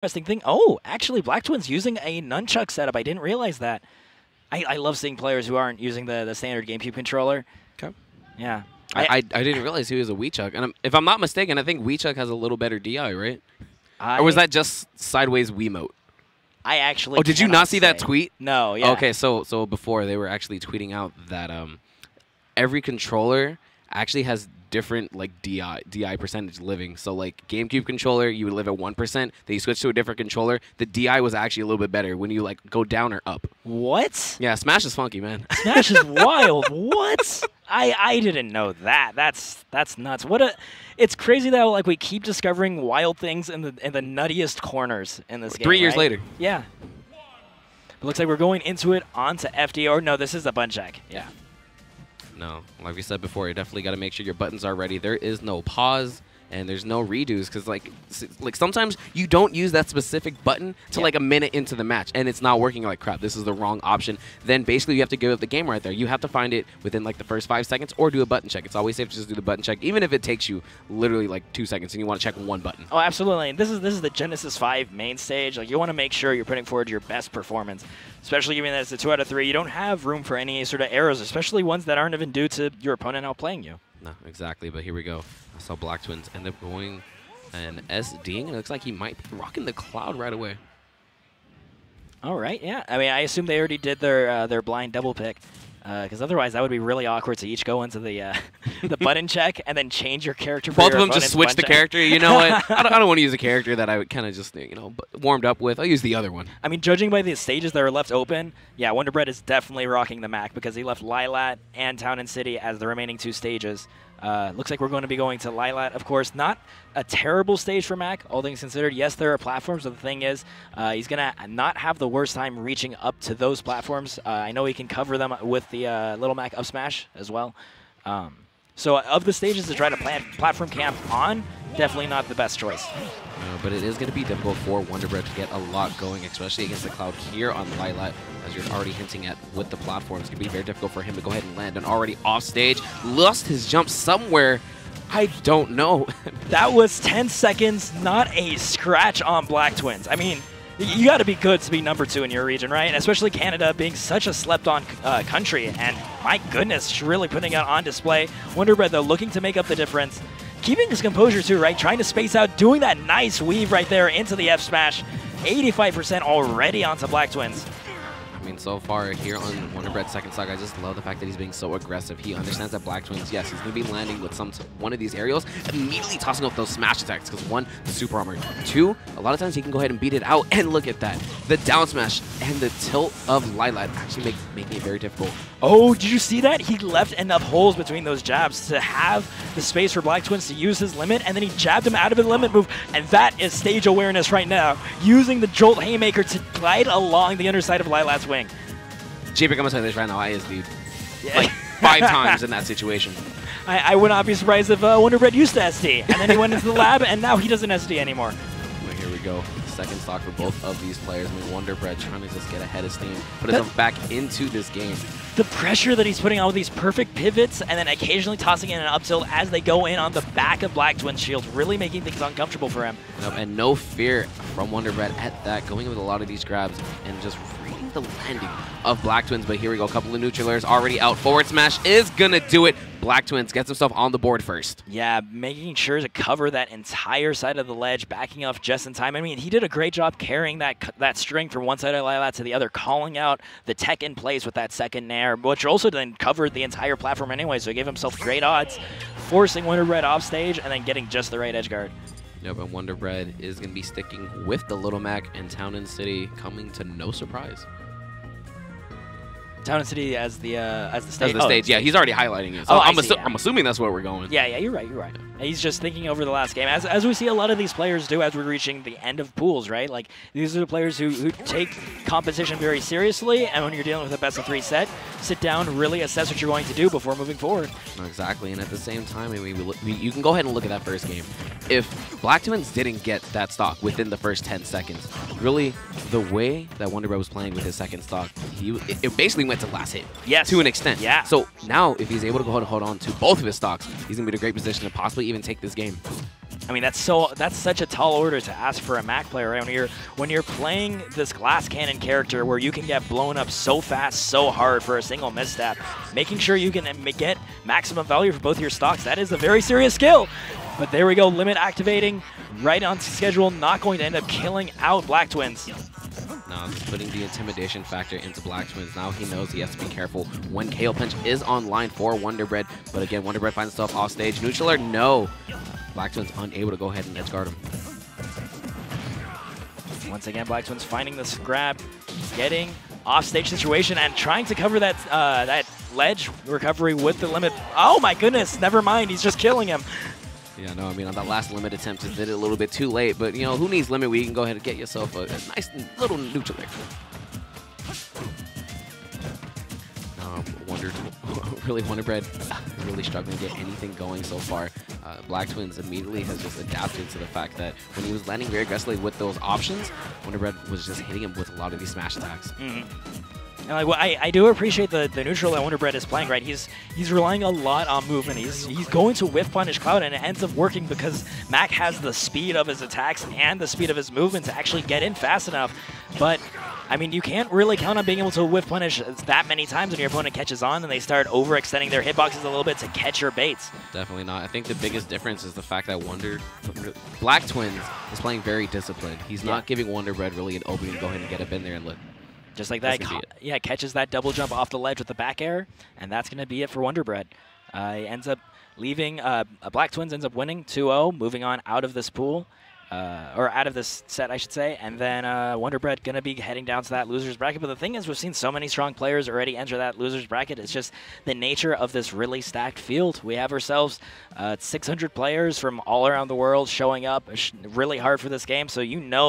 interesting thing. Oh, actually, Blacktwins using a nunchuck setup. I didn't realize that. I love seeing players who aren't using the standard GameCube controller. Okay. Yeah. I didn't realize he was a Wii Chuck. And if I'm not mistaken, I think Wii Chuck has a little better DI, right? Or was that just sideways Wiimote? I actually Oh, did you not see that tweet? No, yeah. Okay, so before they were actually tweeting out that every controller actually has different like DI percentage living. So like GameCube controller, you would live at 1%. Then you switch to a different controller. The DI was actually a little bit better when you like go down or up. What? Yeah, Smash is funky, man. Smash is wild. What? I didn't know that. That's nuts. It's crazy that like we keep discovering wild things in the nuttiest corners in this game. 3 years right? later. Yeah. It looks like we're going into it onto FD. Or no, this is the button check. Yeah. No, like we said before, you definitely got to make sure your buttons are ready. There is no pause and there's no redos because like sometimes you don't use that specific button till like a minute into the match and it's not working. You're like, crap, this is the wrong option. Then basically you have to give up the game right there. You have to find it within like the first 5 seconds or do a button check. It's always safe to just do the button check, even if it takes you literally like 2 seconds and you want to check one button. Oh, absolutely. This is the Genesis 5 main stage. Like you want to make sure you're putting forward your best performance, especially given that it's a 2 out of 3. You don't have room for any sort of errors, especially ones that aren't even due to your opponent outplaying you. No, exactly. But here we go. I saw Blacktwins end up going and SDing, and it looks like he might be rocking the Cloud right away. All right, yeah. I mean, I assume they already did their blind double pick, because otherwise that would be really awkward to each go into the the button check and then change your character. Both of them just switch the character. You know what? I don't want to use a character that I would kind of just warmed up with. I'll use the other one. I mean, judging by the stages that are left open, yeah, Wonderbread is definitely rocking the Mac because he left Lilat and Town and City as the remaining 2 stages. Looks like we're going to be going to Lilat, of course. Not a terrible stage for Mac, all things considered. Yes, there are platforms, but the thing is, he's going to not have the worst time reaching up to those platforms. I know he can cover them with the Little Mac up smash as well. So of the stages to try to platform camp on, definitely not the best choice. But it is going to be difficult for Wonderbread to get a lot going, especially against the Cloud here on Lilat, as you're already hinting at with the platform. It's going to be very difficult for him to go ahead and land and already off stage. Lost his jump somewhere. I don't know. That was 10 seconds, not a scratch on Blacktwins. I mean, you got to be good to be number 2 in your region, right? And especially Canada being such a slept-on country. And my goodness, really putting it on display. Wonderbread, though, looking to make up the difference. Keeping his composure, too, right? Trying to space out, doing that nice weave right there into the F smash. 85% already onto Blacktwins. I mean, so far here on Wonderbread's second stock, I just love the fact that he's being so aggressive. He understands that Blacktwins, yes, he's going to be landing with one of these aerials, immediately tossing off those smash attacks, because 1, the super armor. 2, a lot of times he can go ahead and beat it out, and look at that. The down smash and the tilt of Lilat actually making it very difficult. Oh, did you see that? He left enough holes between those jabs to have the space for Blacktwins to use his limit, and then he jabbed him out of the limit move, and that is stage awareness right now, using the Jolt Haymaker to glide along the underside of Lilat's wing. JPEG, I'm going to tell you this right now, I SD'd like 5 times in that situation. I would not be surprised if Wonderbread used to SD, and then he went into the lab, and now he doesn't SD anymore. Well, here we go. Second stock for both of these players. I mean, Wonderbread trying to just get ahead of steam, put himself back into this game. The pressure that he's putting on with these perfect pivots and then occasionally tossing in an up tilt as they go in on the back of Blacktwins' shield, really making things uncomfortable for him. And no fear from Wonderbread at that, going with a lot of these grabs and just reading the landing of Blacktwins. But here we go, a couple of neutral airs already out. Forward smash is going to do it. Blacktwins gets himself on the board first. Yeah, making sure to cover that entire side of the ledge, backing off just in time. I mean, he did a great job carrying that string from one side of Lilat to the other, calling out the tech in place with that second nair, which also then covered the entire platform anyway, so he gave himself great odds, forcing Wonderbread off stage and then getting just the right edge guard. Yep, and Wonderbread is going to be sticking with the Little Mac and Town and City, coming to no surprise. Town and City as the stage. As the stage, yeah. He's already highlighting it. So I'm assuming that's where we're going. Yeah, you're right. You're right. He's just thinking over the last game, as we see a lot of these players do as we're reaching the end of pools, right? Like these are the players who take competition very seriously, and when you're dealing with a best-of-3 set, sit down, really assess what you're going to do before moving forward. Exactly, and at the same time, I mean, you can go ahead and look at that first game. If Blacktwins didn't get that stock within the first 10 seconds, really, the way that Wonderbread was playing with his second stock, it basically went to last hit. Yes. To an extent. Yeah. So now, if he's able to go ahead and hold on to both of his stocks, he's going to be in a great position to possibly even take this game. I mean, that's such a tall order to ask for a Mac player, right? When you're playing this glass cannon character where you can get blown up so fast, so hard for a single misstep, making sure you can get maximum value for both your stocks, that is a very serious skill. But there we go, limit activating, right on schedule, not going to end up killing out Blacktwins. No, just putting the intimidation factor into Blacktwins. Now he knows he has to be careful when KO Punch is online for Wonderbread. But again, Wonderbread finds himself off stage. Neutral alert, no. Blacktwins unable to go ahead and edge guard him. Once again, Blacktwins finding this grab, getting off-stage situation and trying to cover that that ledge recovery with the limit. Oh my goodness, never mind, he's just killing him. Yeah, no, I mean, on that last limit attempt, he did it a little bit too late. But, you know, who needs limit where you can go ahead and get yourself a nice little neutral there. Wonderbread really struggling to get anything going so far. Blacktwins immediately has just adapted to the fact that when he was landing very aggressively with those options, Wonderbread was just hitting him with a lot of these smash attacks. And like, well, I do appreciate the neutral that Wonderbread is playing, right? He's relying a lot on movement. He's going to whiff punish Cloud, and it ends up working because Mac has the speed of his attacks and the speed of his movement to actually get in fast enough. But I mean, you can't really count on being able to whiff punish that many times when your opponent catches on and they start overextending their hitboxes a little bit to catch your baits. Definitely not. I think the biggest difference is the fact that Blacktwins is playing very disciplined. He's not giving Wonderbread really an opening to go ahead and get up in there and look. Just like that, yeah, catches that double jump off the ledge with the back air, and that's going to be it for Wonderbread. He ends up leaving, Blacktwins ends up winning 2-0, moving on out of this pool. Or out of this set, I should say, and then Wonderbread going to be heading down to that loser's bracket. But the thing is, we've seen so many strong players already enter that loser's bracket. It's just the nature of this really stacked field. We have ourselves 600 players from all around the world showing up really hard for this game, so you know